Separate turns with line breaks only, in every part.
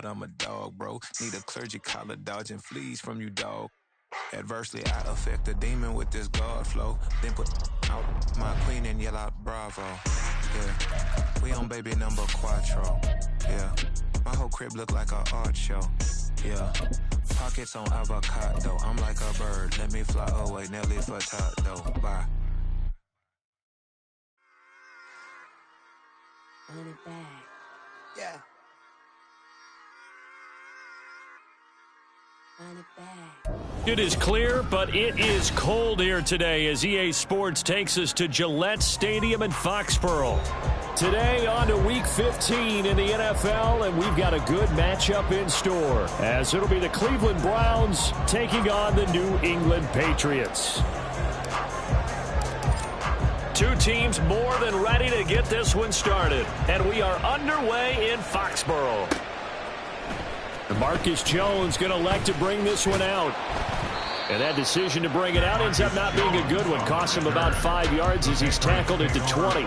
I'm a dog, bro. Need a clergy collar dodging fleas from you, dog. Adversely, I affect a demon with this guard flow. Then put out my queen and yell out bravo. Yeah, we on baby number quattro. Yeah, my whole crib look like a art show. Yeah, pockets on avocado. I'm like a bird. Let me fly away. Nelly Furtado. Bye.
Run it back.
Yeah.
Run it back.
It is clear, but it is cold here today as EA Sports takes us to Gillette Stadium in Foxborough. Today on to Week 15 in the NFL, and we've got a good matchup in store, as it'll be the Cleveland Browns taking on the New England Patriots. Two teams more than ready to get this one started, and we are underway in Foxborough. Marcus Jones going to elect to bring this one out. And that decision to bring it out ends up not being a good one. Cost him about 5 yards as he's tackled it to 20.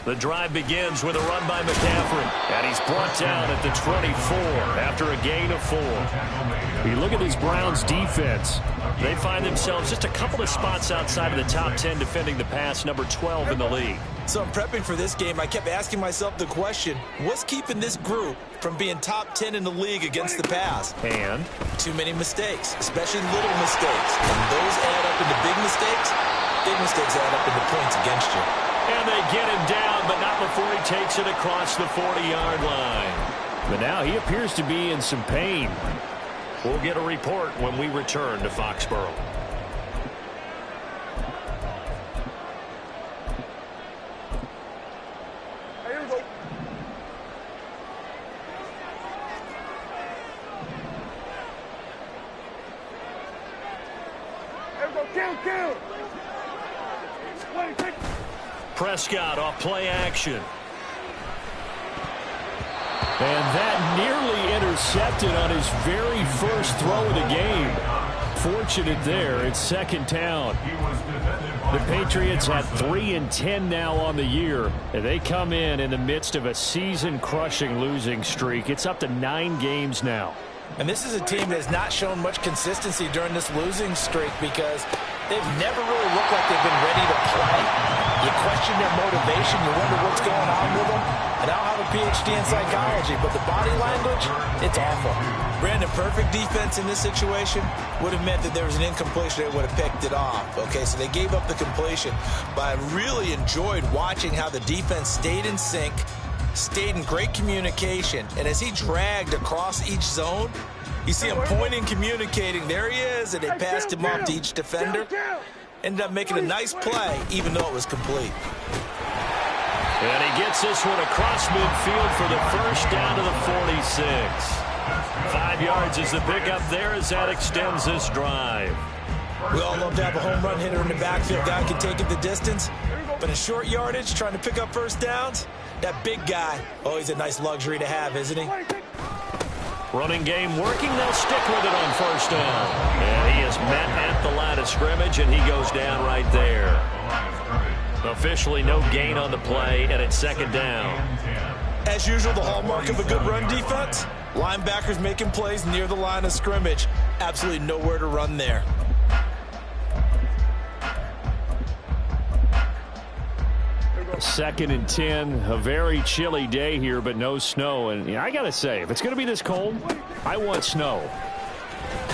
The drive begins with a run by McCaffrey, and he's brought down at the 24 after a gain of 4. You look at this Browns defense. They find themselves just a couple of spots outside of the top 10 defending the pass, number 12 in the league.
So I'm prepping for this game. I kept asking myself the question, what's keeping this group from being top 10 in the league against the pass?
And?
Too many mistakes, especially little mistakes. And those add up into big mistakes. Big mistakes add up into points against you.
And they get him down, but not before he takes it across the 40-yard line. But now he appears to be in some pain. We'll get a report when we return to Foxborough.
Here we go. Here we go. Kill.
Prescott off play action. And that nearly intercepted on his very first throw of the game. Fortunate there. It's second down. The Patriots had 3-10 now on the year. And they come in the midst of a season-crushing losing streak. It's up to 9 games now.
And this is a team that has not shown much consistency during this losing streak because they've never really looked like they've been ready to play. You question their motivation. You wonder what's going on with them. And I don't have a PhD in psychology, but the body language, it's awful. Brandon, perfect defense in this situation would have meant that there was an incompletion. They would have picked it off. Okay, so they gave up the completion. But I really enjoyed watching how the defense stayed in sync, stayed in great communication. And as he dragged across each zone, you see him pointing, communicating. There he is, and they passed him off to each defender. Ended up making a nice play, even though it was complete.
And he gets this one across midfield for the first down to the 46. 5 yards is the pickup there as that extends this drive.
We all love to have a home run hitter in the backfield. Guy can take it the distance. But in short yardage, trying to pick up first downs, that big guy, oh, he's a nice luxury to have, isn't he?
Running game working. They'll stick with it on first down. And he is met at the line of scrimmage, and he goes down right there. Officially no gain on the play, and it's second down.
As usual, the hallmark of a good run defense, linebackers making plays near the line of scrimmage. Absolutely nowhere to run there.
Second and 10, a very chilly day here, but no snow. And I got to say, if it's going to be this cold, I want snow.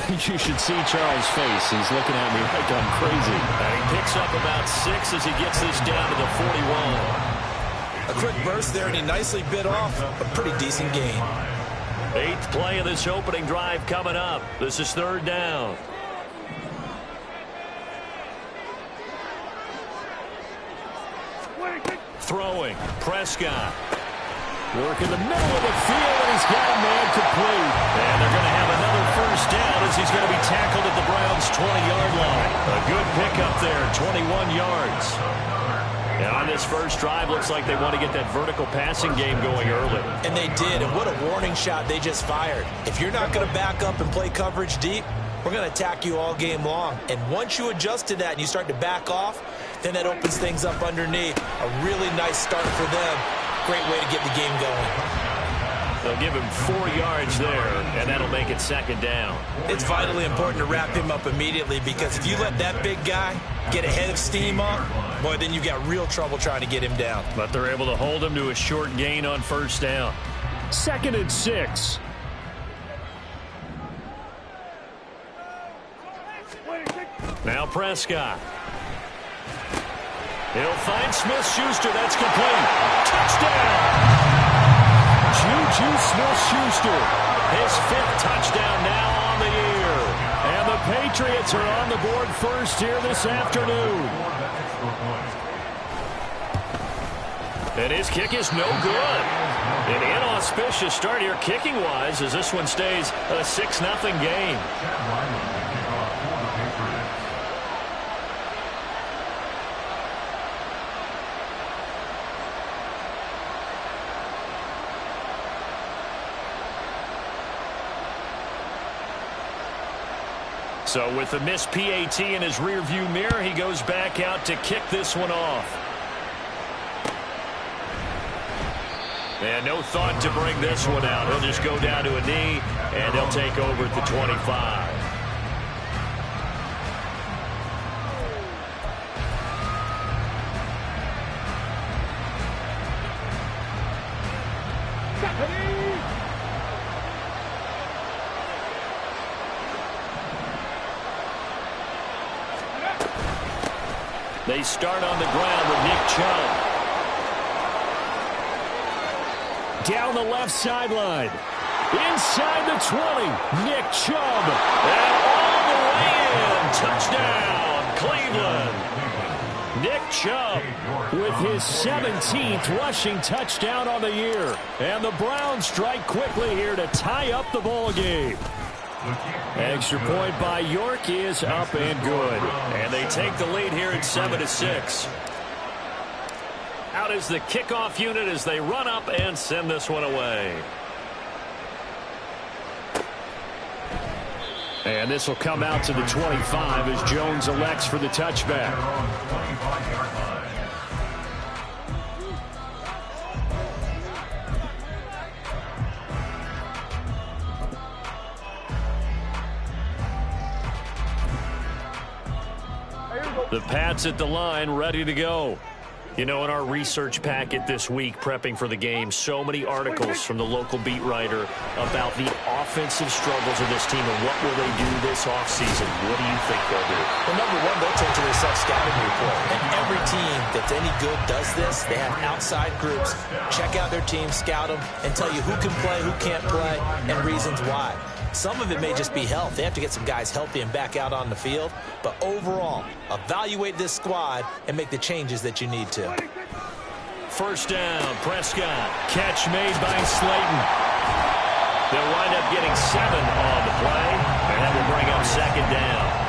You should see Charles' face. He's looking at me like I'm crazy. And he picks up about 6 as he gets this down to the 41.
A quick burst there, and he nicely bit off a pretty decent gain.
8th play of this opening drive coming up. This is third down. Throwing, Prescott. Work in the middle of the field, and he's got a man complete. And they're going to have another first down as he's going to be tackled at the Browns' 20-yard line. A good pickup there, 21 yards. And on this first drive, looks like they want to get that vertical passing game going early.
And they did, and what a warning shot they just fired. If you're not going to back up and play coverage deep, we're going to attack you all game long. And once you adjust to that and you start to back off, then that opens things up underneath. A really nice start for them. Great way to get the game going.
They'll give him 4 yards there, and that'll make it second down.
It's vitally important to wrap him up immediately, because if you let that big guy get a head of steam up, boy, then you've got real trouble trying to get him down.
But they're able to hold him to a short gain on first down. 2nd and 6. Now Prescott. He'll find Smith-Schuster. That's complete. Touchdown! Juju Smith-Schuster, his 5th touchdown now on the year. And the Patriots are on the board first here this afternoon. And his kick is no good. An inauspicious start here kicking-wise as this one stays a 6-0 game. So with the missed PAT in his rearview mirror, he goes back out to kick this one off. And no thought to bring this one out. He'll just go down to a knee, and he'll take over at the 25. They start on the ground with Nick Chubb. Down the left sideline. Inside the 20. Nick Chubb. And all the way in. Touchdown, Cleveland. Nick Chubb with his 17th rushing touchdown on the year. And the Browns strike quickly here to tie up the ball game. Extra point by York is up and good. And they take the lead here at 7-6. Out is the kickoff unit as they run up and send this one away. And this will come out to the 25 as Jones elects for the touchback. The Pats at the line, ready to go. You know, in our research packet this week, prepping for the game, so many articles from the local beat writer about the offensive struggles of this team and what will they do this offseason. What do you think they'll do?
Well, number one, they'll take to their self-scouting report. And every team that's any good does this. They have outside groups. Check out their team, scout them, and tell you who can play, who can't play, and reasons why. Some of it may just be health. They have to get some guys healthy and back out on the field. But overall, evaluate this squad and make the changes that you need to.
First down, Prescott. Catch made by Slayton. They'll wind up getting 7 on the play, and that will bring up second down.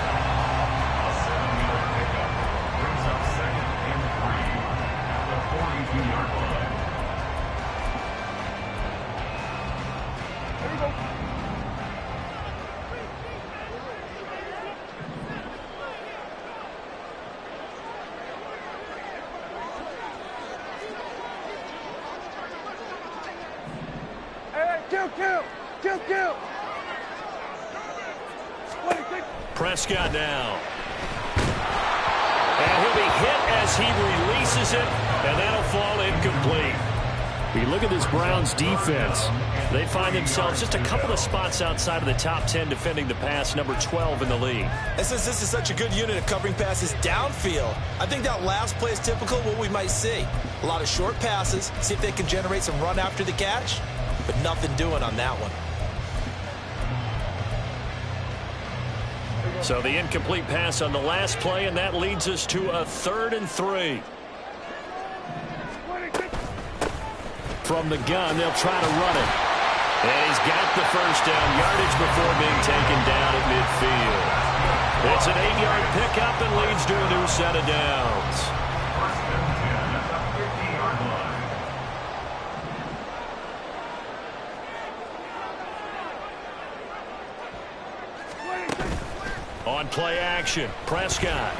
Prescott now. And he'll be hit as he releases it, and that'll fall incomplete. You look at this Browns defense. They find themselves just a couple of spots outside of the top 10 defending the pass, number 12 in the league.
And since this is such a good unit of covering passes downfield, I think that last play is typical of what we might see. A lot of short passes, see if they can generate some run after the catch, but nothing doing on that one.
So the incomplete pass on the last play, and that leads us to a 3rd and 3. From the gun, they'll try to run it. And he's got the first down yardage before being taken down at midfield. It's an 8-yard pickup and leads to a new set of downs. On play action, Prescott.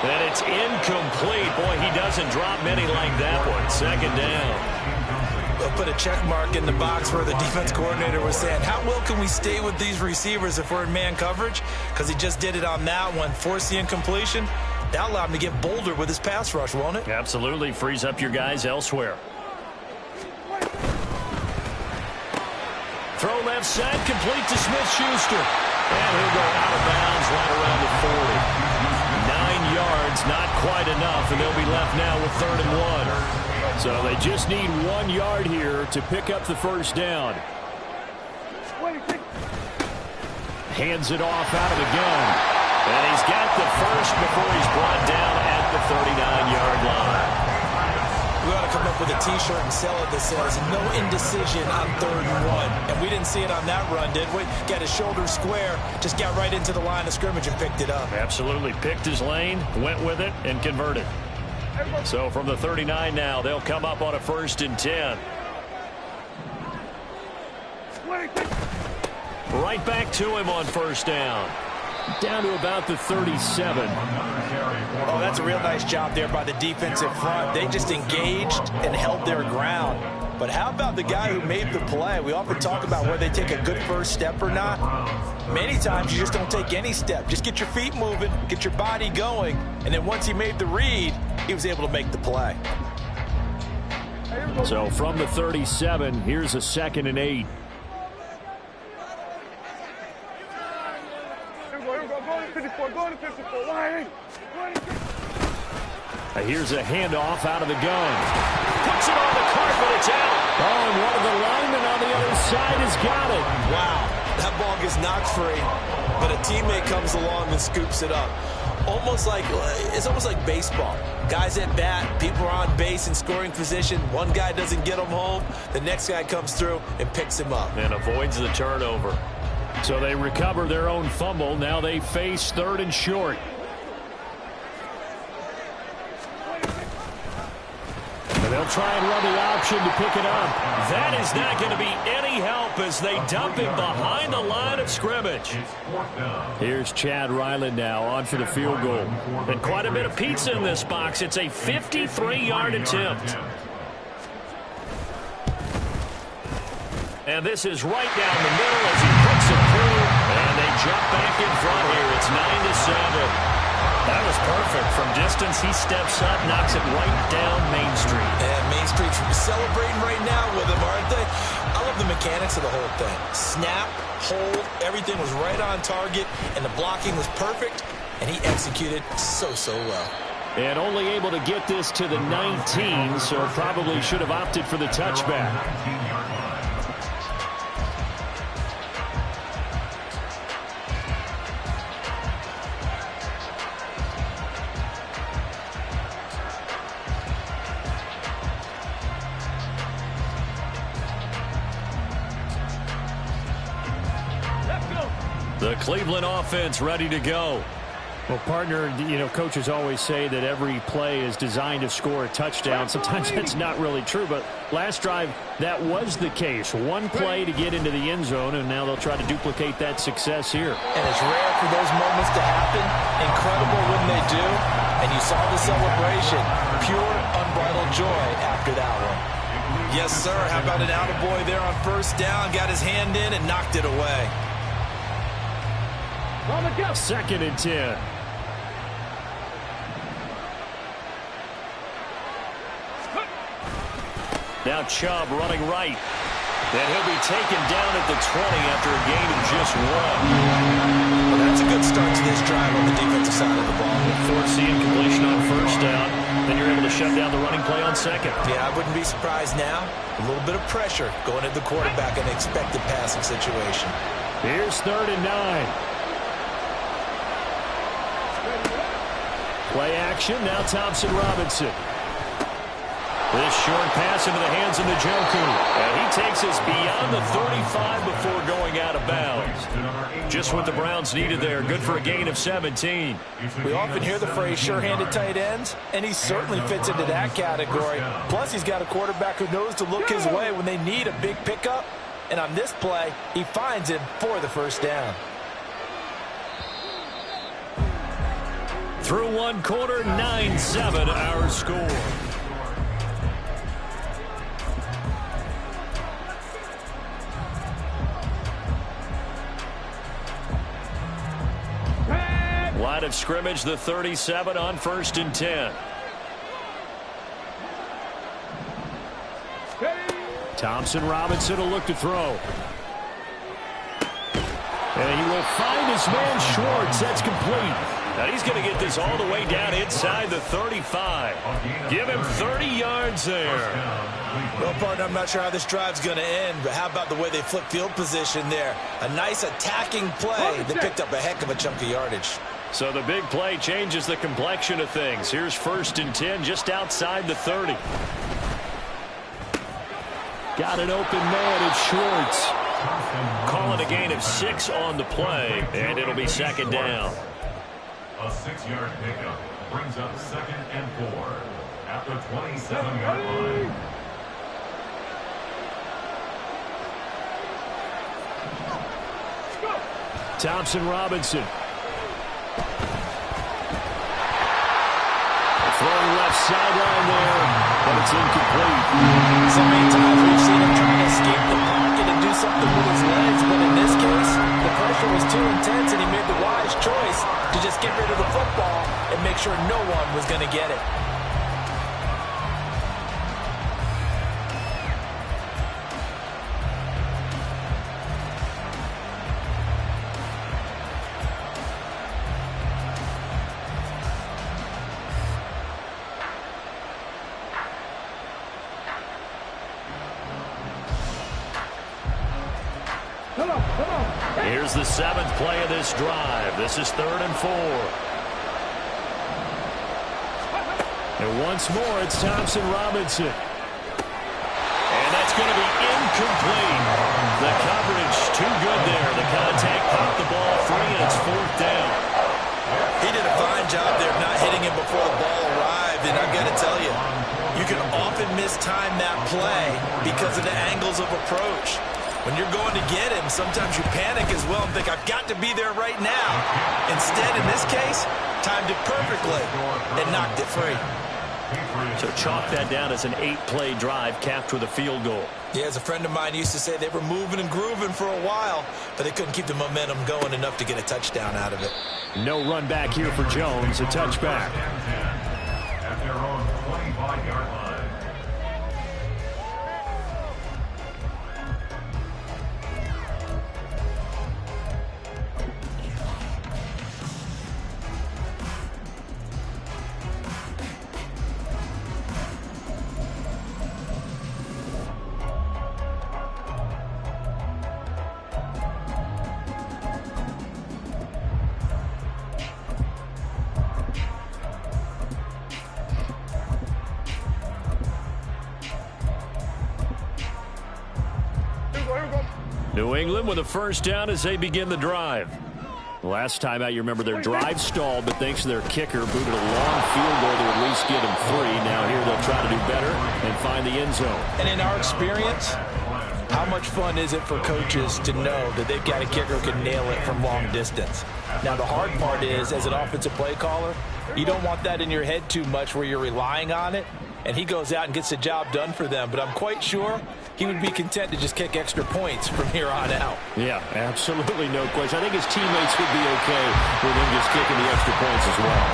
And it's incomplete. Boy, he doesn't drop many like that one. Second down.
They'll put a check mark in the box where the defense coordinator was saying, how well can we stay with these receivers if we're in man coverage? Because he just did it on that one. Force the incompletion. That allowed him to get bolder with his pass rush, won't it?
Absolutely. Frees up your guys elsewhere. Throw left side, complete to Smith-Schuster. And he'll go out of bounds right around the 40. 9 yards, not quite enough, and they'll be left now with 3rd and 1. So they just need 1 yard here to pick up the first down. Hands it off out of the gun. And he's got the first before he's brought down at the 39-yard line.
We ought to come up with a T-shirt and sell it that says, no indecision on 3rd and 1. And we didn't see it on that run, did we? Got his shoulder square, just got right into the line of scrimmage and picked it up.
Absolutely. Picked his lane, went with it, and converted. So from the 39 now, they'll come up on a 1st and 10. Right back to him on 1st down. Down to about the 37.
Oh, that's a real nice job there by the defensive front. They just engaged and held their ground. But how about the guy who made the play? We often talk about whether they take a good first step or not. Many times you just don't take any step. Just get your feet moving, get your body going, and then once he made the read, he was able to make the play.
So from the 37, here's a 2nd and 8. Here's a handoff out of the gun. Puts it on the carpet. It's out. Oh, and one of the linemen on the other side has got it.
Wow, that ball gets knocked free, but a teammate comes along and scoops it up. It's almost like baseball. Guys at bat, people are on base in scoring position. One guy doesn't get him home. The next guy comes through and picks him up.
And avoids the turnover. So they recover their own fumble. Now they face 3rd and short. And they'll try and run the option to pick it up. That is not going to be any help as they dump him behind the line of scrimmage. Here's Chad Ryland now on for the field goal. And quite a bit of pizza in this box. It's a 53-yard attempt. And this is right down the middle as he puts it through. And they jump back in front here. It's 9-7. That was perfect. From distance, he steps up, knocks it right down Main Street.
And Main Street's celebrating right now with him, aren't they? I love the mechanics of the whole thing. Snap, hold, everything was right on target, and the blocking was perfect, and he executed so well.
And only able to get this to the 19, so probably should have opted for the touchback. The Cleveland offense ready to go.
Well, partner, coaches always say that every play is designed to score a touchdown. Sometimes that's not really true, but last drive, that was the case. One play to get into the end zone, and now they'll try to duplicate that success here.
And it's rare for those moments to happen. Incredible when they do. And you saw the celebration. Pure, unbridled joy after that one. Yes, sir. How about an attaboy there on 1st down? Got his hand in and knocked it away.
2nd and 10. Now Chubb running right. And he'll be taken down at the 20 after a gain of just 1.
Well, that's a good start to this drive on the defensive side of the ball.
Force the incompletion on 1st down. Then you're able to shut down the running play on 2nd.
Yeah, I wouldn't be surprised now. A little bit of pressure going at the quarterback in an expected passing situation.
Here's 3rd and 9. Play action, now Thompson Robinson. This short pass into the hands of Njoku. And he takes us beyond the 35 before going out of bounds. Just what the Browns needed there. Good for a gain of 17.
We often hear the phrase sure-handed tight ends, and he certainly fits into that category. Plus, he's got a quarterback who knows to look his way when they need a big pickup. And on this play, he finds him for the 1st down.
Through one quarter, 9-7 our score. Line of scrimmage, the 37 on 1st and 10. Thompson Robinson will look to throw. And he will find his man Schwartz. That's complete. Now he's going to get this all the way down inside the 35. Give him 30 yards there.
Well, partner, I'm not sure how this drive's going to end, but how about the way they flip field position there? A nice attacking play that picked up a heck of a chunk of yardage.
So the big play changes the complexion of things. Here's 1st and 10 just outside the 30. Got an open man. It's Schwartz. Calling a gain of 6 on the play, and it'll be 2nd down.
A 6-yard pickup brings up 2nd and 4 at the 27-yard line.
Thompson Robinson. Throwing left sideline there, but it's incomplete.
So many times we've seen him trying to escape the pocket and do something with his legs, but in this case, the pressure was too intense and he made the wise choice to just get rid of the football and make sure no one was going to get it.
Here's the 7th play of this drive. This is 3rd and 4. And once more, it's Thompson Robinson. And that's going to be incomplete. The coverage too good there. The contact popped the ball free, and it's 4th down.
He did a fine job there of not hitting him before the ball arrived, and I've got to tell you, you can often mistime that play because of the angles of approach. When you're going to get him, sometimes you panic as well and think, I've got to be there right now. Instead, in this case, timed it perfectly and knocked it free.
So chalk that down as an 8-play drive capped with a field goal.
Yeah, as a friend of mine used to say, they were moving and grooving for a while, but they couldn't keep the momentum going enough to get a touchdown out of it.
No run back here for Jones, a touchback.
At their own 25-yard line.
New England with a 1st down as they begin the drive. Last time out, you remember their drive stalled, but thanks to their kicker, booted a long field goal to at least get them 3. Now here they'll try to do better and find the end zone.
And in our experience, how much fun is it for coaches to know that they've got a kicker who can nail it from long distance? Now, the hard part is, as an offensive play caller, you don't want that in your head too much where you're relying on it, and he goes out and gets the job done for them. But I'm quite sure he would be content to just kick extra points from here on out.
Yeah, absolutely no question. I think his teammates would be okay with him just kicking the extra points as well.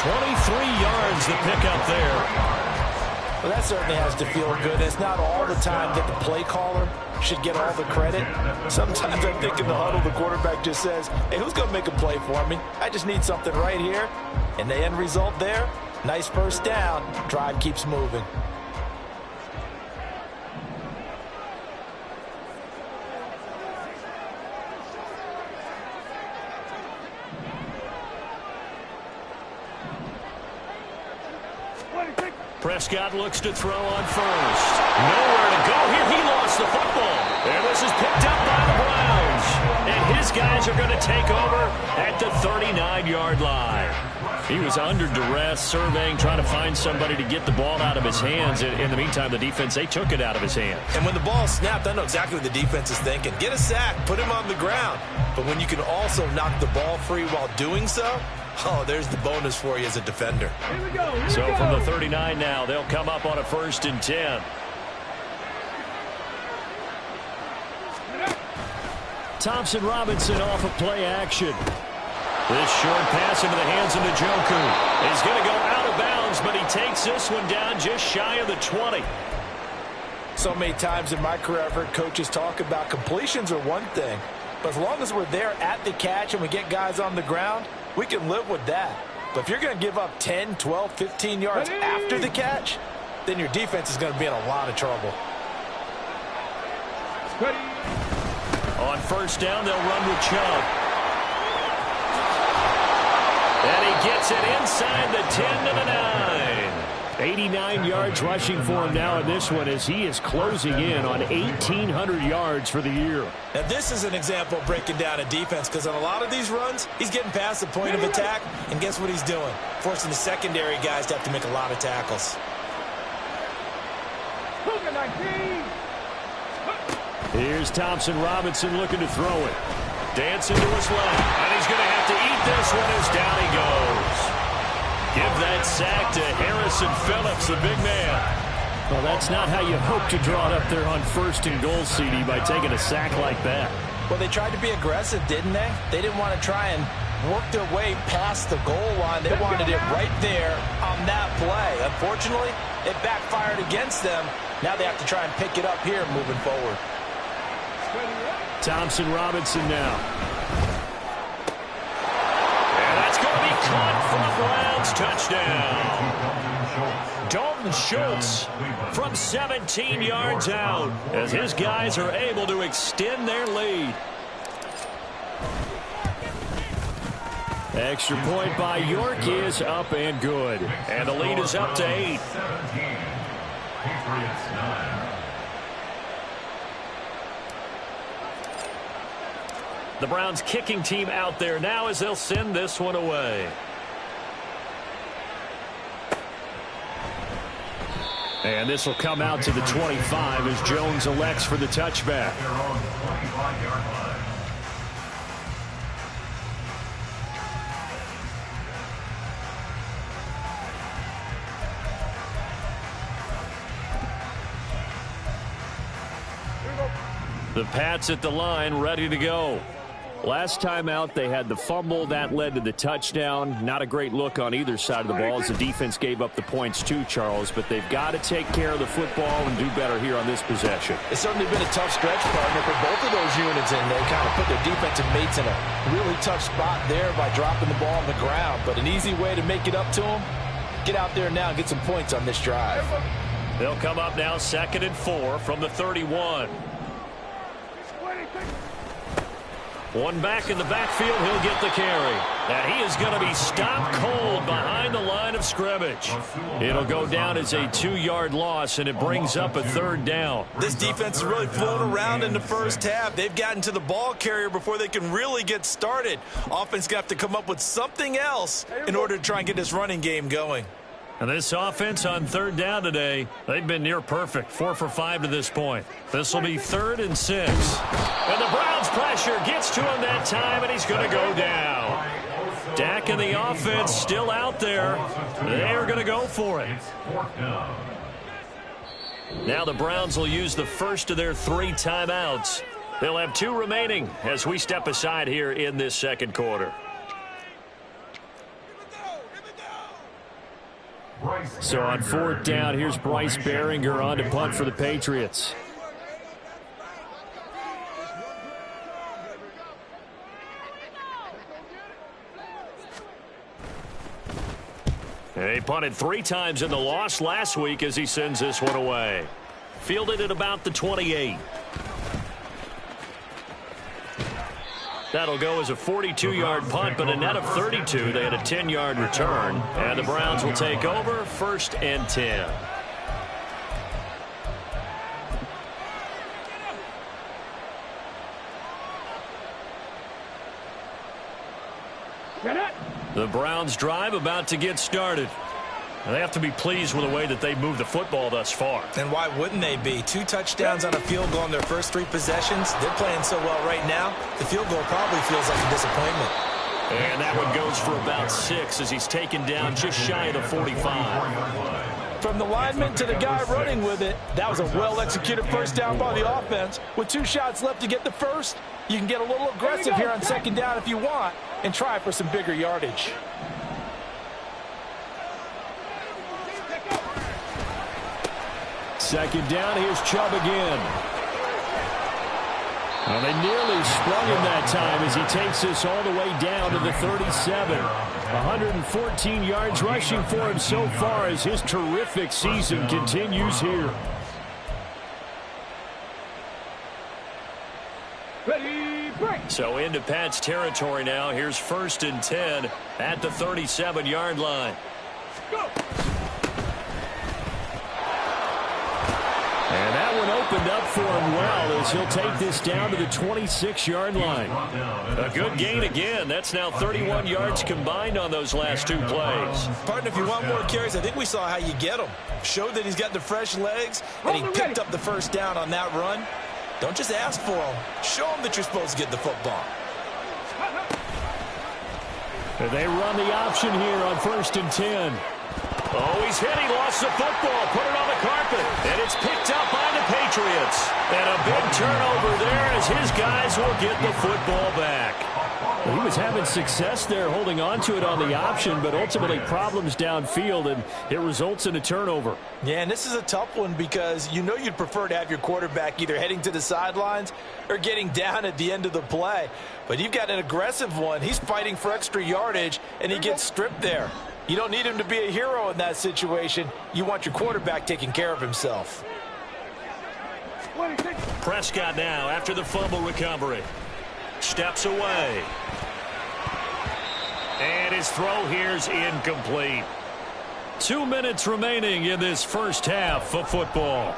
23 yards to pick up there.
Well, that certainly has to feel good. It's not all the time that the play caller should get all the credit. Sometimes I think in the huddle, the quarterback just says, hey, who's going to make a play for me? I just need something right here. And the end result there, nice 1st down. Drive keeps moving.
Prescott looks to throw on 1st. Nowhere to go here. He lost the football. And this is picked up by the Browns. And his guys are going to take over at the 39-yard line. He was under duress, surveying, trying to find somebody to get the ball out of his hands. In the meantime, the defense, they took it out of his hands.
And when the ball snapped, I know exactly what the defense is thinking. Get a sack, put him on the ground. But when you can also knock the ball free while doing so, Oh, there's the bonus for you as a defender.
So from the 39 now, they'll come up on a 1st and 10. Thompson Robinson off of play action. This short pass into the hands of Njoku. He's going to go out of bounds, but he takes this one down just shy of the 20.
So many times in my career, I've heard coaches talk about completions are one thing, but as long as we're there at the catch and we get guys on the ground, we can live with that. But if you're going to give up 10, 12, 15 yards after the catch, then your defense is going to be in a lot of trouble.
On 1st down, they'll run with Chubb. And he gets it inside the 10 to the 9.
89 yards rushing for him now in this one as he is closing in on 1,800 yards for the year.
Now, this is an example of breaking down a defense because on a lot of these runs, he's getting past the point of attack, and guess what he's doing? Forcing the secondary guys to have to make a lot of tackles.
Here's Thompson Robinson looking to throw it.
Dancing to his left, and he's going to have to eat this one as down he goes. Give that sack to Harrison Phillips, the big man.
Well, that's not how you hope to draw it up there on 1st and goal, CD, by taking a sack like that.
Well, they tried to be aggressive, didn't they? They didn't want to try and work their way past the goal line. They wanted it right there on that play. Unfortunately, it backfired against them. Now they have to try and pick it up here moving forward.
Thompson Robinson now.
And that's going to be caught from Browns. Touchdown. Dalton Schultz from 17 yards out as his guys are able to extend their lead.
Extra point by York is up and good.
And the lead is up to 8.
Patriots 9.
The Browns kicking team out there now as they'll send this one away.
And this will come out to the 25 as Jones elects for the touchback.
They're on the 25-yard line.
The Pats at the line, ready to go.
Last time out, they had the fumble. That led to the touchdown. Not a great look on either side of the ball as the defense gave up the points too, Charles. But they've got to take care of the football and do better here on this possession.
It's certainly been a tough stretch, partner, for both of those units, and they kind of put their defensive mates in a really tough spot there by dropping the ball on the ground. But an easy way to make it up to them, get out there now and get some points on this drive.
They'll come up now 2nd and 4 from the 31. One back in the backfield, he'll get the carry. And he is going to be stopped cold behind the line of scrimmage. It'll go down as a 2-yard loss, and it brings up a 3rd down.
This defense is really flown around in the first half. They've gotten to the ball carrier before they can really get started. Offense got to come up with something else in order to try and get this running game going.
And this offense on 3rd down today, they've been near perfect. 4 for 5 to this point. This will be 3rd and 6. And the Browns pressure gets to him that time, and he's going to go down. Dak and the offense still out there. They are going to go for it. Now the Browns will use the first of their 3 timeouts. They'll have 2 remaining as we step aside here in this 2nd quarter.
So on 4th down, here's Bryce Behringer on to punt for the Patriots.
He punted 3 times in the loss last week as he sends this one away. Fielded at about the 28. That'll go as a 42-yard punt, but a net of 32. They had a 10-yard return. And the Browns will take over 1st and 10. The Browns drive about to get started. They have to be pleased with the way that they moved the football thus far.
And why wouldn't they be? 2 touchdowns on a field goal in their first 3 possessions. They're playing so well right now, the field goal probably feels like a disappointment.
And that one goes for about 6 as he's taken down just shy of the 45.
From the lineman to the guy running with it, that was a well-executed first down by the offense. With 2 shots left to get the first, you can get a little aggressive here on second down if you want and try for some bigger yardage.
Second down, here's Chubb again. Well, they nearly sprung him that time as he takes this all the way down to the 37. 114 yards rushing for him so far as his terrific season continues here. So into Pat's territory now. Here's 1st and 10 at the 37-yard line. Go! And that one opened up for him well as he'll take this down to the 26-yard line. A good gain again. That's now 31 yards combined on those last 2 plays.
Partner, if you want more carries, I think we saw how you get them. Showed that he's got the fresh legs, and he picked up the first down on that run. Don't just ask for them. Show them that you're supposed to get the football.
They run the option here on 1st and 10. Oh, he's hit. He lost the football. Put it on the carpet. And it's picked up by the Patriots. And a big turnover there as his guys will get the football back. Well, he was having success there holding on to it on the option, but ultimately problems downfield, and it results in a turnover.
Yeah, and this is a tough one because you know you'd prefer to have your quarterback either heading to the sidelines or getting down at the end of the play. But you've got an aggressive one. He's fighting for extra yardage, and he gets stripped there. You don't need him to be a hero in that situation. You want your quarterback taking care of himself.
Prescott now after the fumble recovery. Steps away. And his throw here's incomplete. 2 minutes remaining in this first half of football.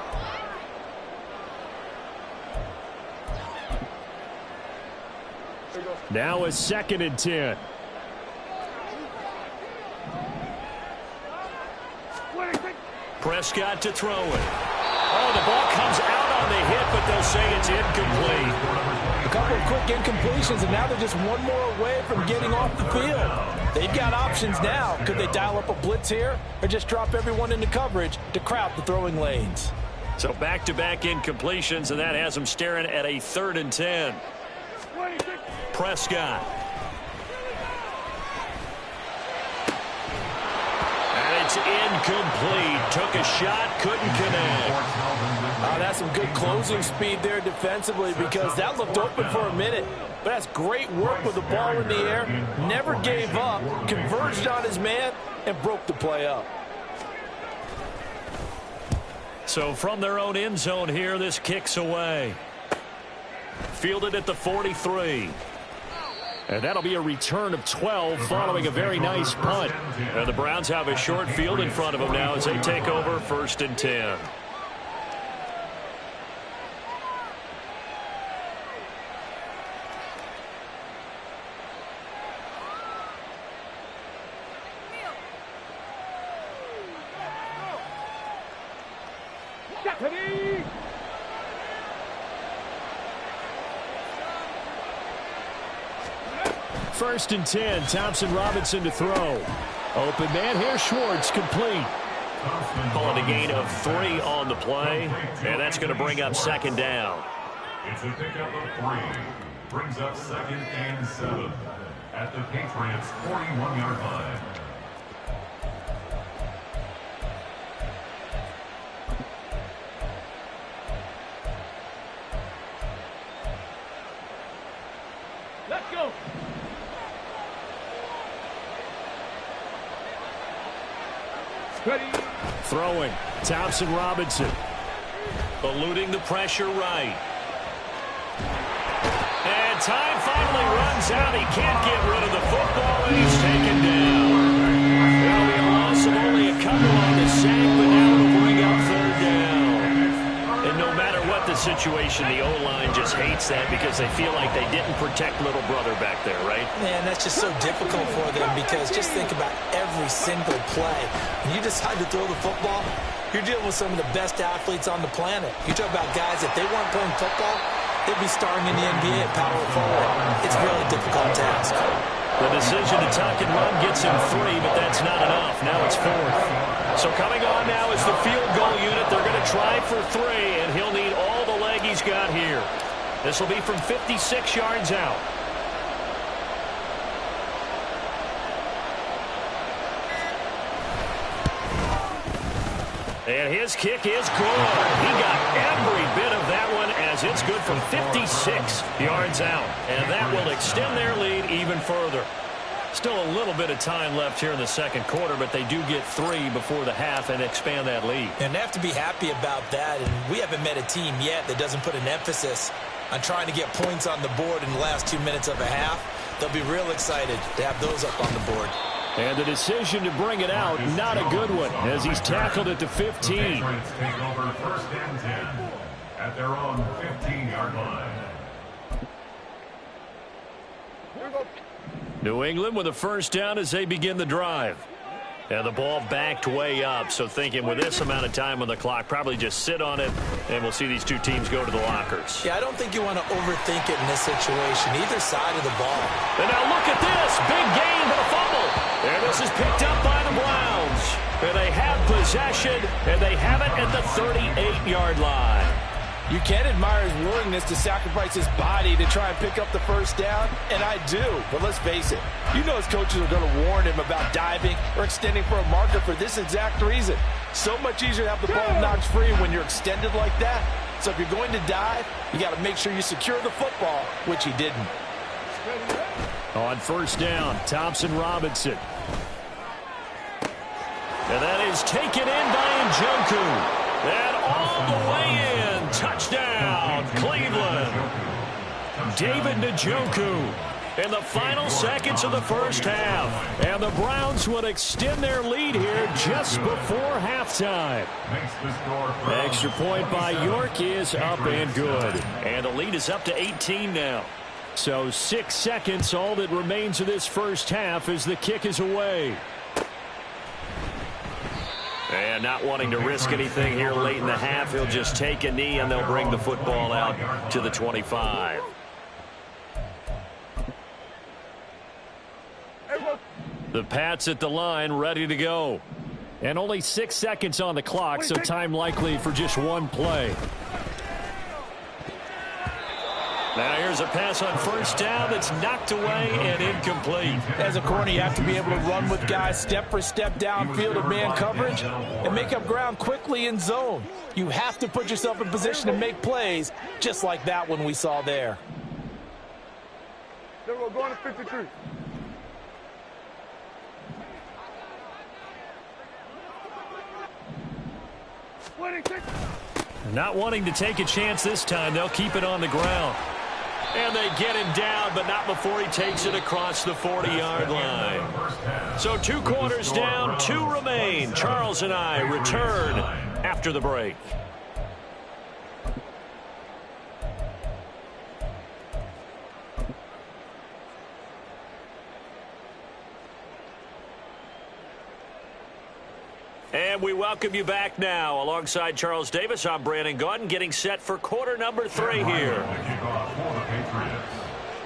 Now a 2nd and 10. Prescott to throw it. Oh, the ball comes out on the hit, but they'll say it's incomplete.
A couple of quick incompletions, and now they're just one more away from getting off the field. They've got options now. Could they dial up a blitz here or just drop everyone into coverage to crowd the throwing lanes?
So back-to-back incompletions, and that has them staring at a 3rd and 10. Prescott. It's incomplete. Took a shot, couldn't connect.
That's some good closing speed there defensively because that looked open for a minute. But that's great work with the ball in the air. Never gave up, converged on his man, and broke the play up.
So from their own end zone here, this kicks away. Fielded at the 43. And that'll be a return of 12 following a very nice punt. And the Browns have a short field in front of them now as they take over 1st and 10. First and 10, Thompson Robinson to throw. Open man here, Schwartz, complete. Calling a gain of 3 on the play, and that's going to bring up 2nd down.
It's a pickup of 3. Brings up 2nd and 7 at the Patriots' 41-yard line.
Let's go.
Ready. Throwing. Thompson Robinson. Eluding the pressure right. And time finally runs out. He can't get rid of the football, and he's taken down. That'll be a loss of only a couple on the sack, but now it'll bring up 3rd down. And no matter what the situation, the O-line just hates that because they feel like they didn't protect little brother back there, right?
Man, that's just so difficult for them because just think about every single play. When you decide to throw the football, you're dealing with some of the best athletes on the planet. You talk about guys, if they weren't playing football, they'd be starring in the NBA at power forward. It's a really difficult task.
The decision to tuck and run gets him 3, but that's not enough. Now it's 4th. So coming on now is the field goal unit. They're going to try for 3, and he'll need all the leg he's got here. This will be from 56 yards out. And his kick is good. He got every bit of that one as it's good from 56 yards out. And that will extend their lead even further. Still a little bit of time left here in the second quarter, but they do get 3 before the half and expand that lead.
And they have to be happy about that. And we haven't met a team yet that doesn't put an emphasis on trying to get points on the board in the last 2 minutes of a half. They'll be real excited to have those up on the board.
And the decision to bring it out, not a good one, as he's tackled it to 15.
Take over 1st and 10 at their own 15-yard line.
New England with a first down as they begin the drive. And the ball backed way up, so thinking with this amount of time on the clock, probably just sit on it, and we'll see these two teams go to the lockers.
Yeah, I don't think you want to overthink it in this situation, either side of the ball.
And now look at this. Big gain, but a fumble. And this is picked up by the Browns. And they have possession, and they have it at the 38-yard line.
You can admire his willingness to sacrifice his body to try and pick up the first down, and I do. But let's face it, you know his coaches are going to warn him about diving or extending for a marker for this exact reason. So much easier to have the ball knocked free when you're extended like that. So if you're going to dive, you got to make sure you secure the football, which he didn't.
On first down, Thompson-Robinson. And that is taken in by Njoku. And all the way in. Touchdown, Cleveland. David Njoku in the final seconds of the first half. And the Browns would extend their lead here just before halftime. Extra point by York is up and good. And the lead is up to 18 now. So 6 seconds, all that remains of this first half as the kick is away. And not wanting to risk anything here late in the half, he'll just take a knee and they'll bring the football out to the 25. The Pats at the line, ready to go. And only 6 seconds on the clock, so time likely for just one play. Now here's a pass on first down that's knocked away and incomplete.
As a corner, you have to be able to run with guys step for step downfield of man coverage and make up ground quickly in zone. You have to put yourself in position to make plays, just like that one we saw there.
Then we're going to 53.
Not wanting to take a chance this time, they'll keep it on the ground. And they get him down, but not before he takes it across the 40-yard line. So 2 quarters down, 2 remain. Charles and I return after the break. And we welcome you back now. Alongside Charles Davis, I'm Brandon Gaudin, getting set for quarter number 3 here.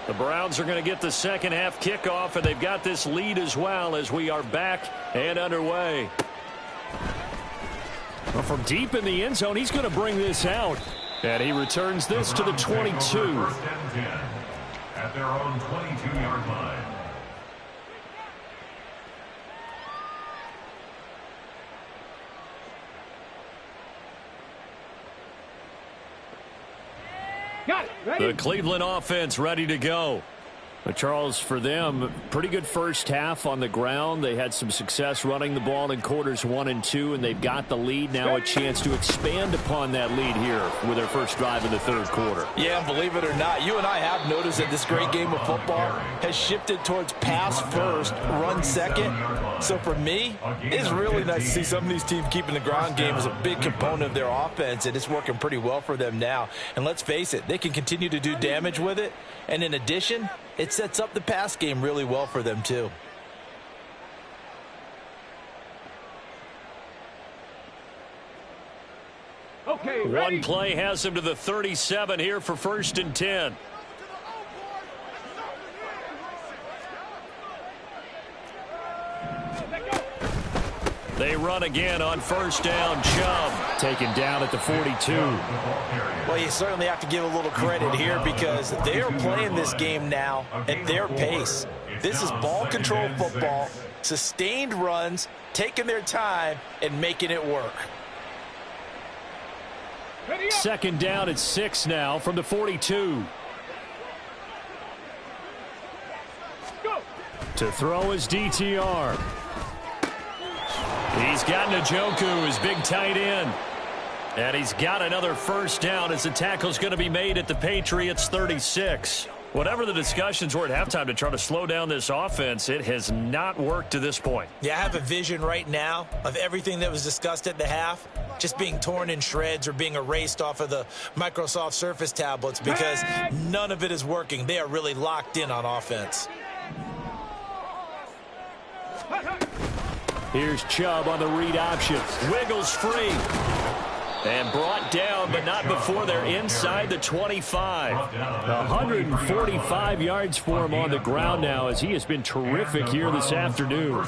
The Browns are going to get the second half kickoff, and they've got this lead as well as we are back and underway. Well, from deep in the end zone, he's going to bring this out. And he returns this to the 22.
At their own 22-yard line.
The Cleveland offense ready to go. But Charles, for them, pretty good first half on the ground. They had some success running the ball in quarters 1 and 2, and they've got the lead. Now a chance to expand upon that lead here with their first drive in the third quarter.
Yeah, and believe it or not, you and I have noticed that this great game of football has shifted towards pass first, run second. So for me, it's really nice to see some of these teams keeping the ground game as a big component of their offense, and it's working pretty well for them now. And let's face it, they can continue to do damage with it. And in addition, it sets up the pass game really well for them too.
Okay,
one play has him to the 37 here for 1st and 10. run again on first down. Chubb taken down at the 42.
Well, you certainly have to give a little credit here because they are playing this game now at their pace. This is ball control football, sustained runs, taking their time, and making it work.
Second down at 6 now from the 42. To throw is DTR. He's got Njoku, his big tight end. And he's got another first down as the tackle's going to be made at the Patriots 36. Whatever the discussions were at halftime to try to slow down this offense, it has not worked to this point.
Yeah, I have a vision right now of everything that was discussed at the half just being torn in shreds or being erased off of the Microsoft Surface tablets because none of it is working. They are really locked in on offense.
Here's Chubb on the read option. Wiggles free. And brought down, but not before they're inside the 25. 145 yards for him on the ground now as he has been terrific here this afternoon.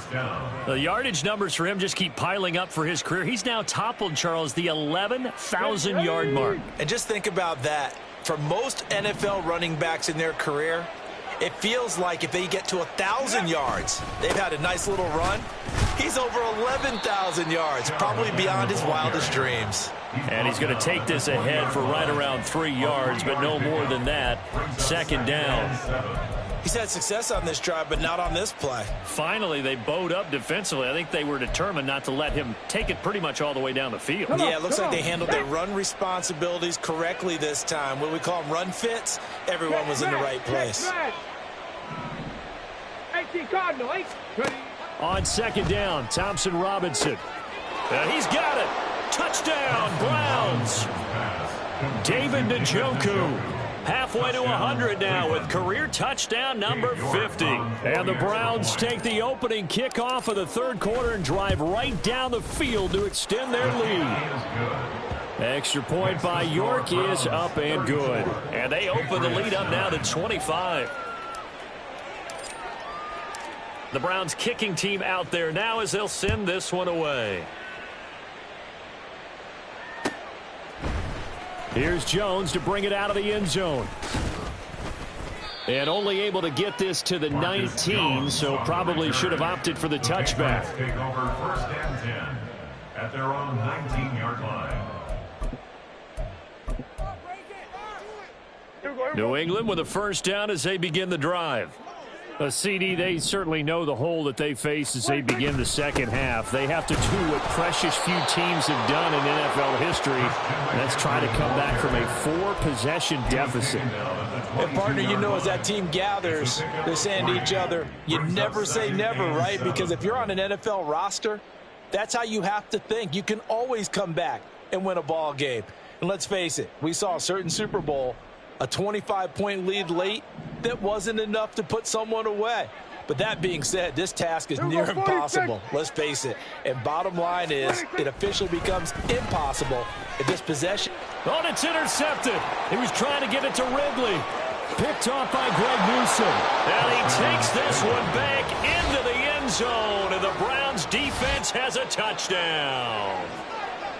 The yardage numbers for him just keep piling up for his career. He's now toppled, Charles, the 11,000-yard mark.
And just think about that. For most NFL running backs in their career, it feels like if they get to 1,000 yards, they've had a nice little run. He's over 11,000 yards, probably beyond his wildest dreams.
And he's going to take this ahead for right around 3 yards, but no more than that. Second down.
He's had success on this drive, but not on this play.
Finally, they bowed up defensively. I think they were determined not to let him take it pretty much all the way down the field.
Yeah, it looks like they handled their run responsibilities correctly this time. What we call them run fits, everyone was in the right place.
On second down, Thompson Robinson. And he's got it. Touchdown, Browns. David Njoku. Halfway to 100 now with career touchdown number 50. And the Browns take the opening kickoff of the third quarter and drive right down the field to extend their lead. Extra point by York is up and good. And they open the lead up now to 25. The Browns kicking team out there now as they'll send this one away. Here's Jones to bring it out of the end zone. And only able to get this to the 19, so probably should have opted for the touchback.
Take over first and 10 at their own 19-yard line.
New England with a first down as they begin the drive. A CD, they certainly know the hole that they face as they begin the second half. They have to do what precious few teams have done in NFL history. That's try to come back from a 4-possession deficit.
And partner, you know, as that team gathers, they're saying to each other, you never say never, right? Because if you're on an NFL roster, that's how you have to think. You can always come back and win a ball game. And let's face it, we saw a certain Super Bowl, a 25-point lead late, that wasn't enough to put someone away. But that being said, this task is near impossible. Let's face it. And bottom line is, it officially becomes impossible if this possession...
Oh, it's intercepted. He was trying to get it to Ridley. Picked off by Greg Newsome. And he takes this one back into the end zone. And the Browns defense has a touchdown.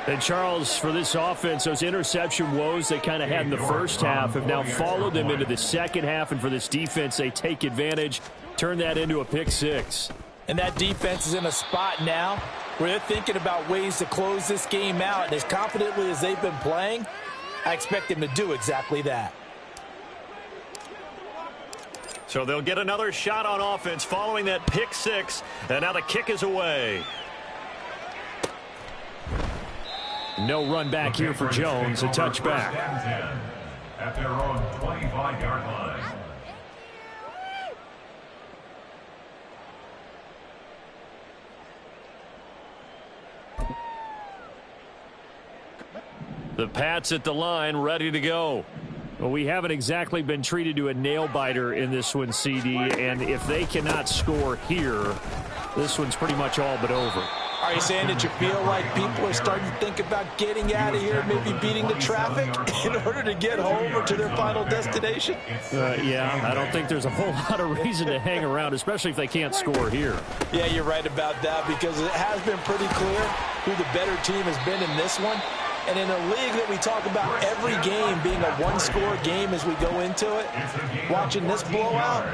And, Charles, for this offense, those interception woes they kind of had in the first half have now followed them into the second half. And for this defense, they take advantage, turn that into a pick six.
And that defense is in a spot now where they're thinking about ways to close this game out. And as confidently as they've been playing, I expect them to do exactly that.
So they'll get another shot on offense following that pick six. And now the kick is away. No run back here for Jones, a touchback.
At their own 25-yard line.
The Pats at the line, ready to go. Well, we haven't exactly been treated to a nail-biter in this one, CD, and if they cannot score here, this one's pretty much all but over.
Are you saying that you feel like people are starting to think about getting out of here, maybe beating the traffic in order to get home or to their final destination?
Yeah, I don't think there's a whole lot of reason to hang around, especially if they can't score here.
Yeah, you're right about that, because it has been pretty clear who the better team has been in this one. And in a league that we talk about every game being a one-score game as we go into it, watching this blowout,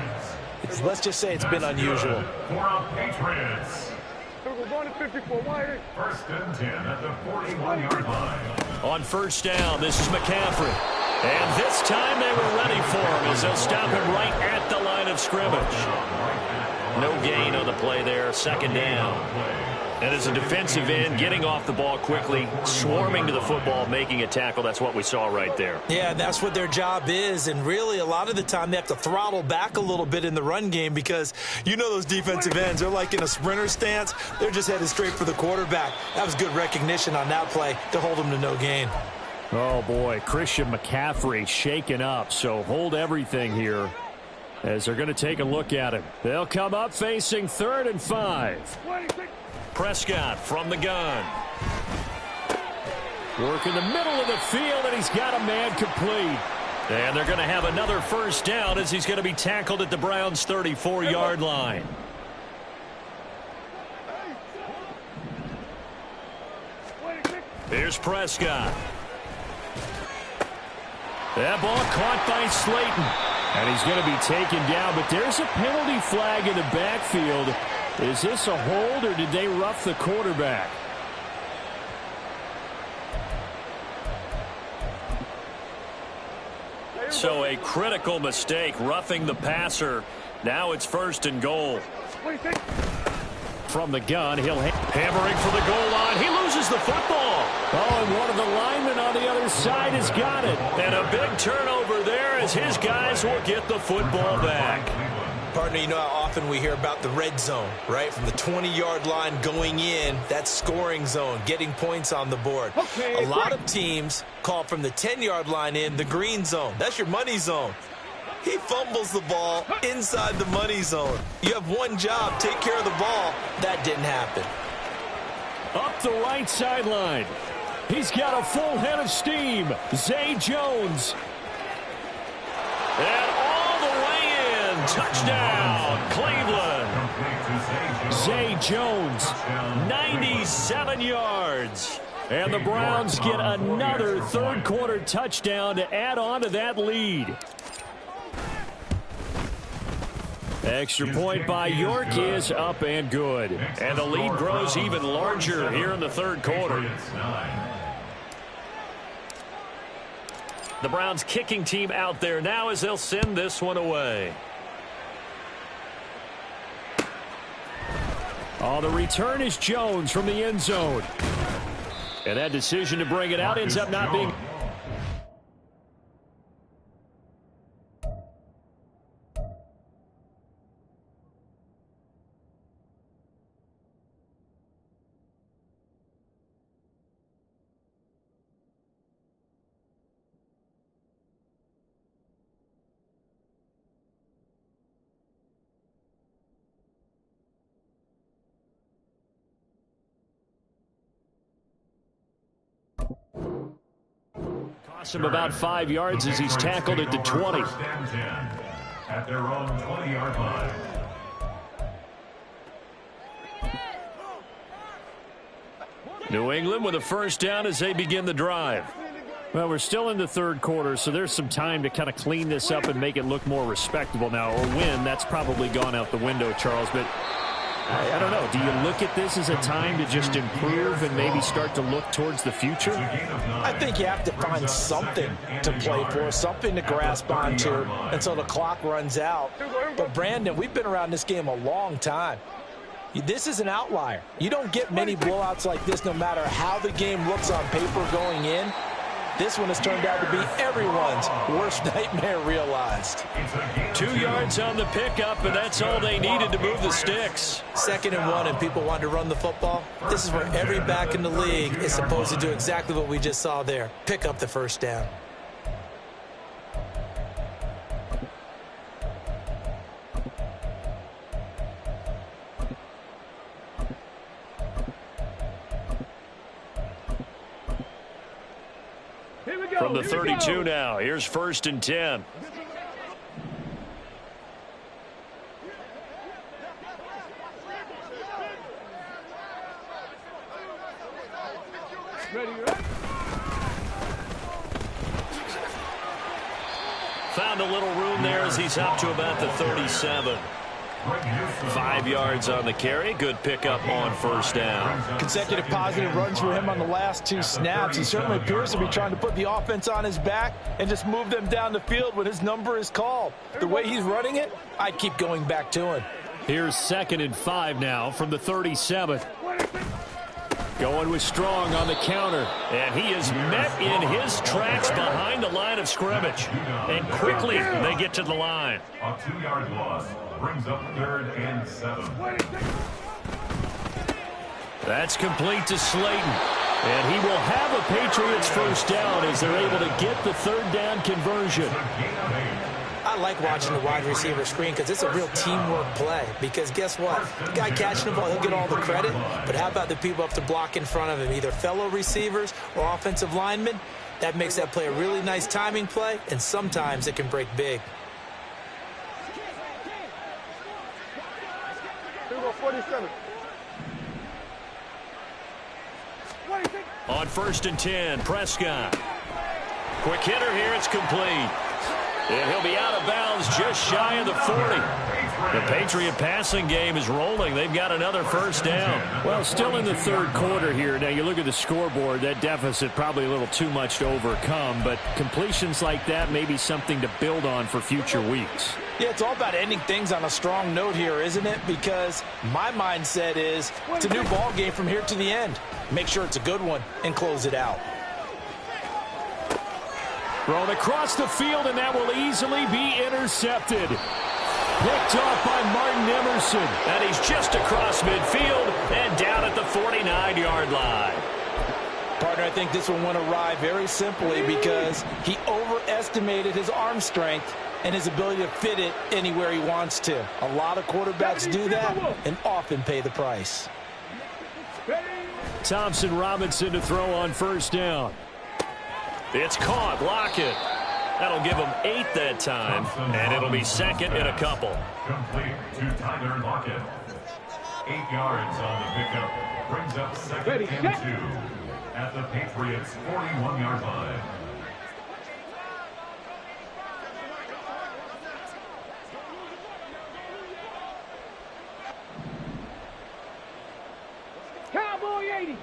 let's just say it's been unusual.
First and 10 at the 41-yard line.
On first down, this is McCaffrey. And this time they were ready for him as they'll stop him right at the line of scrimmage. No gain on the play there, second down. And as a defensive end, getting off the ball quickly, swarming to the football, making a tackle, that's what we saw right there.
Yeah, that's what their job is, and really a lot of the time they have to throttle back a little bit in the run game, because you know those defensive ends, they're like in a sprinter stance. They're just headed straight for the quarterback. That was good recognition on that play to hold them to no gain.
Oh, boy, Christian McCaffrey shaken up, so hold everything here as they're going to take a look at him. They'll come up facing 3rd and 5.
Prescott from the gun.
Work in the middle of the field, and he's got a man complete.
And they're going to have another first down as he's going to be tackled at the Browns' 34-yard line. Here's Prescott.
That ball caught by Slayton. And he's going to be taken down, but there's a penalty flag in the backfield. Is this a hold, or did they rough the quarterback?
So a critical mistake, roughing the passer. Now it's 1st and goal.
From the gun, he'll
hammering for the goal line. He loses the football.
Oh, and one of the linemen on the other side has got it.
And a big turnover there as his guys will get the football back.
Partner, you know how often we hear about the red zone, right? From the 20-yard line going in, that's scoring zone, getting points on the board. A lot of teams call from the 10-yard line in the green zone. That's your money zone. He fumbles the ball inside the money zone. You have one job, take care of the ball. That didn't happen.
Up the right sideline. He's got a full head of steam. Zay Jones.
And all the way in. Touchdown, Cleveland.
Zay Jones,
97 yards.
And the Browns get another third-quarter touchdown to add on to that lead. Extra point by York is up and good.
And the lead grows even larger here in the third quarter. The Browns kicking team out there now as they'll send this one away.
Oh, the return is Jones from the end zone. And that decision to bring it out ends up not being... Costs him about 5 yards as he's tackled at the 20.
At their own 20-yard line.
New England with a first down as they begin the drive.
Well, we're still in the third quarter, so there's some time to kind of clean this up and make it look more respectable now. Or win, that's probably gone out the window, Charles. But I don't know. Do you look at this as a time to just improve and maybe start to look towards the future?
I think you have to find something to play for, something to grasp onto until the clock runs out. But, Brandon, we've been around this game a long time. This is an outlier. You don't get many blowouts like this no matter how the game looks on paper going in. This one has turned out to be everyone's worst nightmare realized.
2 yards on the pickup, and that's all they needed to move the sticks.
2nd and 1, and people wanted to run the football. This is where every back in the league is supposed to do exactly what we just saw there. Pick up the first down.
From the 32 now, here's 1st and 10. Found a little room there as he's up to about the 37. 5 yards on the carry. Good pickup on 1st down.
Consecutive positive runs for him on the last 2 snaps. He certainly appears to be trying to put the offense on his back and just move them down the field when his number is called. The way he's running it, I'd keep going back to him.
Here's 2nd and 5 now from the 37. Going with Strong on the counter.
And he is met in his tracks behind the line of scrimmage. And quickly they get to the line.
A 2-yard loss brings up 3rd and 7.
That's complete to Slayton. And he will have a Patriots 1st down as they're able to get the 3rd down conversion.
I like watching the wide receiver screen because it's a real teamwork play. Because guess what? The guy catching the ball, he'll get all the credit. But how about the people up to block in front of him, either fellow receivers or offensive linemen? That makes that play a really nice timing play, and sometimes it can break big.
47.
On 1st and 10, Prescott. Quick hitter here, it's complete. And he'll be out of bounds just shy of the 40. The Patriot passing game is rolling. They've got another 1st down.
Well, still in the 3rd quarter here. Now, you look at the scoreboard, that deficit probably a little too much to overcome, but completions like that may be something to build on for future weeks.
Yeah, it's all about ending things on a strong note here, isn't it? Because my mindset is it's a new ball game from here to the end. Make sure it's a good one and close it out.
Thrown across the field, and that will easily be intercepted. Picked off by Martin Emerson.
And he's just across midfield and down at the 49-yard line.
Partner, I think this one went awry very simply because he overestimated his arm strength and his ability to fit it anywhere he wants to. A lot of quarterbacks do that and often pay the price.
Thompson Robinson to throw on 1st down.
It's caught. Lockett. That'll give him 8 that time, and it'll be 2nd in a couple.
Complete to Tyler Lockett. 8 yards on the pickup. Brings up 2nd and 2 at the Patriots' 41-yard line.
Cowboy 80.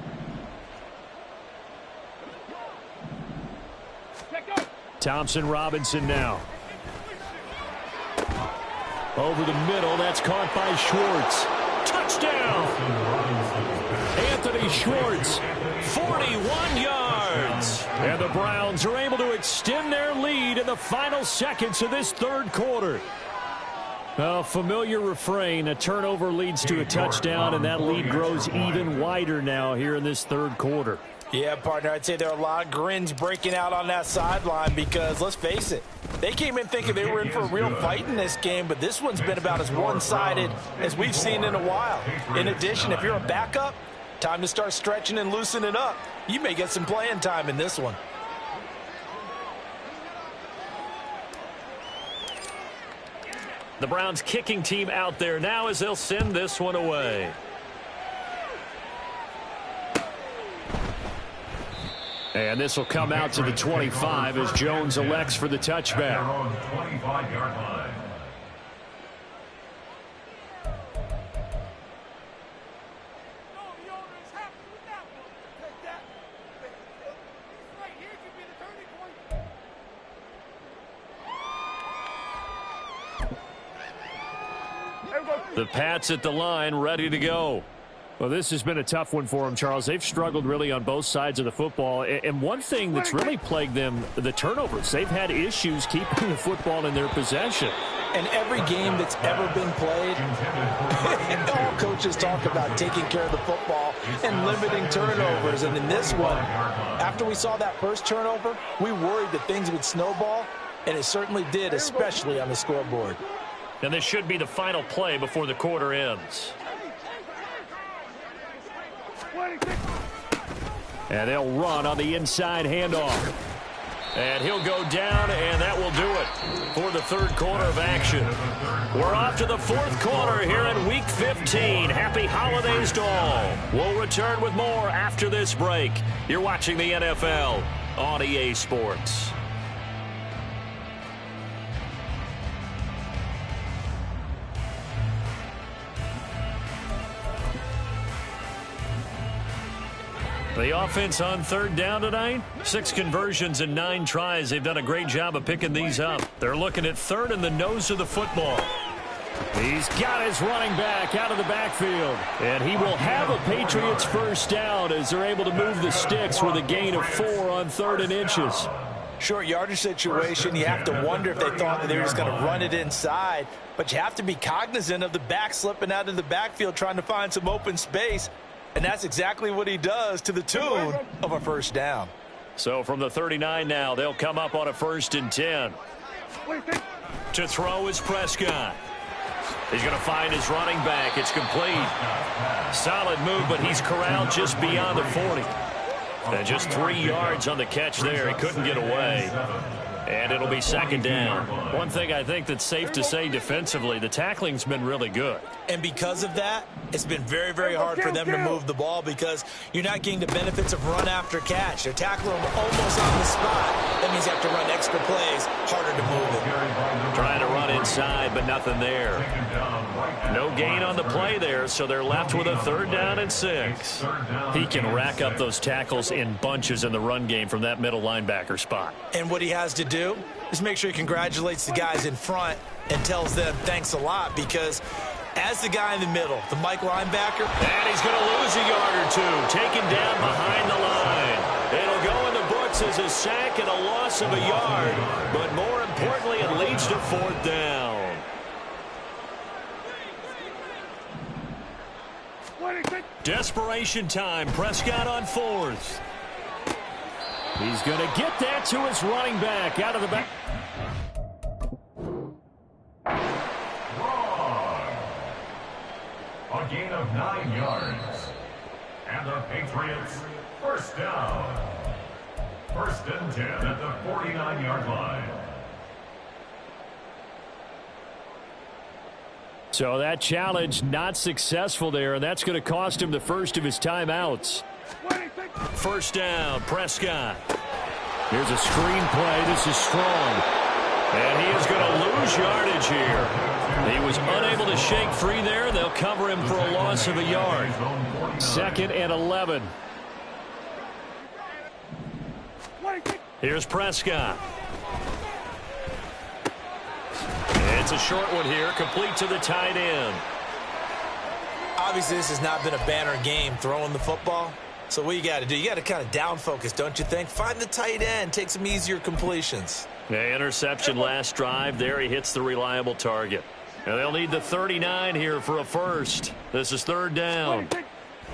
Thompson Robinson now. Over the middle, that's caught by Schwartz.
Touchdown!
Anthony Schwartz.
41 yards.
And the Browns are able to extend their lead in the final seconds of this 3rd quarter. A familiar refrain, a turnover leads to a touchdown, and that lead grows even wider now here in this 3rd quarter.
Yeah, partner, I'd say there are a lot of grins breaking out on that sideline because, let's face it, they came in thinking they were in for a real fight in this game, but this one's been about as one-sided as we've seen in a while. In addition, if you're a backup, time to start stretching and loosening up. You may get some playing time in this one.
The Browns kicking team out there now as they'll send this one away.
And this will come out to the 25 as Jones elects for the touchback.
On the 25-yard line.
The Pats at the line, ready to go.
Well, this has been a tough one for them, Charles. They've struggled really on both sides of the football. And one thing that's really plagued them, the turnovers. They've had issues keeping the football in their possession.
And every game that's ever been played, all coaches talk about taking care of the football and limiting turnovers. And in this one, after we saw that first turnover, we worried that things would snowball, and it certainly did, especially on the scoreboard.
And this should be the final play before the quarter ends.
And they'll run on the inside handoff.
And he'll go down, and that will do it for the third quarter of action. We're off to the fourth quarter here in Week 15. Happy holidays to all. We'll return with more after this break. You're watching the NFL on EA Sports. The offense on third down tonight, 6 conversions and 9 tries. They've done a great job of picking these up. They're looking at third in the nose of the football. He's got his running back out of the backfield. And he will have a Patriots first down as they're able to move the sticks with a gain of 4 on 3rd and inches.
Short yardage situation, you have to wonder if they thought that they were just going to run it inside. But you have to be cognizant of the back slipping out of the backfield trying to find some open space. And that's exactly what he does to the tune of a first down.
So from the 39 now, they'll come up on a 1st and 10. To throw is Prescott. He's going to find his running back. It's complete. Solid move, but he's corralled just beyond the 40. And just 3 yards on the catch there. He couldn't get away. And it'll be 2nd down. One thing I think that's safe to say defensively, the tackling's been really good.
And because of that, it's been very, very hard for them to move the ball because you're not getting the benefits of run after catch. They're tackling them almost on the spot. That means you have to run extra plays, harder to move it.
Trying to run inside, but nothing there. No gain on the play there, so they're left with a 3rd down and 6. He can rack up those tackles in bunches in the run game from that middle linebacker spot.
And what he has to do is make sure he congratulates the guys in front and tells them thanks a lot because as the guy in the middle, the Mike linebacker,
and he's going to lose a yard or 2, taken down behind the line. It'll go in the books as a sack and a loss of a yard, but more importantly, it leads to 4th down. Desperation time. Prescott on 4th. He's going to get that to his running back out of the back.
A gain of 9 yards. And the Patriots first down. 1st and 10 at the 49-yard line.
So that challenge not successful there, and that's going to cost him the first of his timeouts. 1st down, Prescott. Here's a screen play. This is strong. And he is going to lose yardage here. He was unable to shake free there. They'll cover him for a loss of a yard. 2nd and 11. Here's Prescott. It's a short one here, complete to the tight end.
Obviously, this has not been a banner game throwing the football. So what you got to do, you got to kind of down focus, don't you think? Find the tight end, take some easier completions.
The interception last drive. There he hits the reliable target. And they'll need the 39 here for a first. This is 3rd down.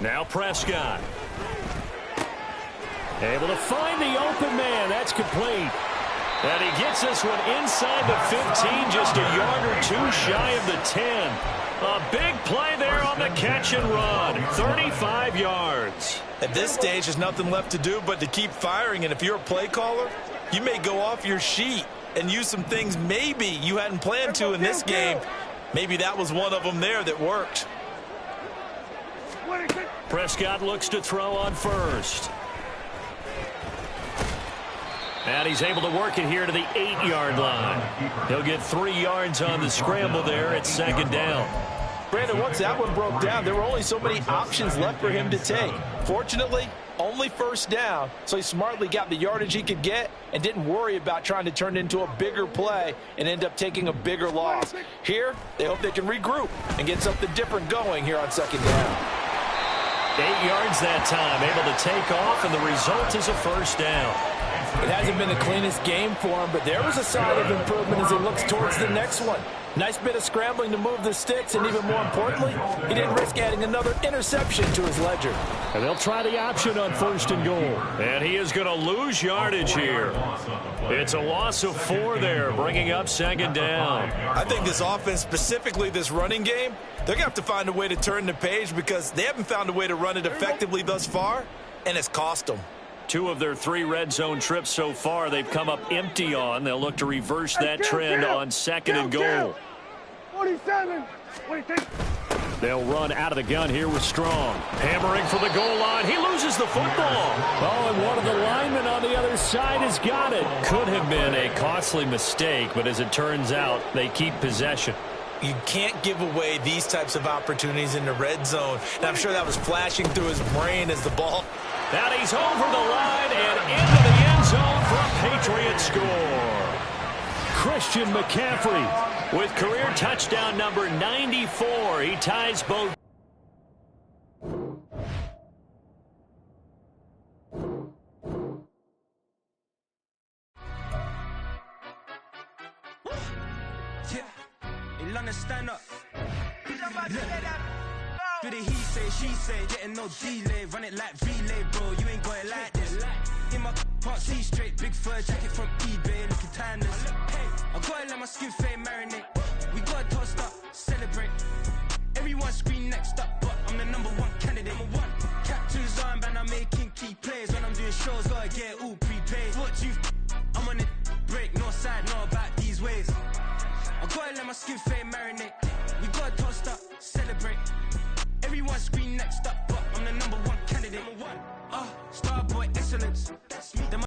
Now Prescott. Able to find the open man. That's complete. And he gets this one inside the 15, just a yard or 2 shy of the 10. A big play there on the catch and run. 35 yards.
At this stage, there's nothing left to do but to keep firing. And if you're a play caller, you may go off your sheet and use some things maybe you hadn't planned to in this game. Maybe that was one of them there that worked.
Prescott looks to throw on 1st. And he's able to work it here to the 8-yard line. He'll get 3 yards on the scramble there at 2nd down.
Brandon, once that one broke down, there were only so many options left for him to take. Fortunately, only 1st down, so he smartly got the yardage he could get and didn't worry about trying to turn it into a bigger play and end up taking a bigger loss. Here, they hope they can regroup and get something different going here on 2nd down.
8 yards that time, able to take off, and the result is a 1st down.
It hasn't been the cleanest game for him, but there was a sign of improvement as he looks towards the next one. Nice bit of scrambling to move the sticks, and even more importantly, he didn't risk adding another interception to his ledger.
And they'll try the option on 1st and goal. And he is going to lose yardage here. It's a loss of 4 there, bringing up 2nd down.
I think this offense, specifically this running game, they're going to have to find a way to turn the page because they haven't found a way to run it effectively thus far, and it's cost them.
2 of their 3 red zone trips so far, they've come up empty on. They'll look to reverse that trend on 2nd and goal.
47, 23.
They'll run out of the gun here with Strong. Hammering for the goal line. He loses the football. Oh, and one of the linemen on the other side has got it. Could have been a costly mistake, but as it turns out, they keep possession.
You can't give away these types of opportunities in the red zone. And I'm sure that was flashing through his brain as the ball.
Now he's over the line and into the end zone for a Patriot score. Christian McCaffrey with career touchdown number 94. He ties both.
Stand up. Do the he say, she say, getting no delay, run it like relay, bro. You ain't got it like this. In my can't see straight, big fur jacket from eBay, looking timeless. I gotta let my skin fade marinate. We gotta toast up, celebrate. Everyone scream next up, but I'm the #1 candidate. Captain's armband, I'm making key plays. When I'm doing shows, gotta get all prepaid. What you? I'm on it, break, no side, no about these ways. I gotta let my skin fade marinate. We gotta toast up, celebrate. Everyone scream next up, but I'm the #1 candidate. Starboy excellence.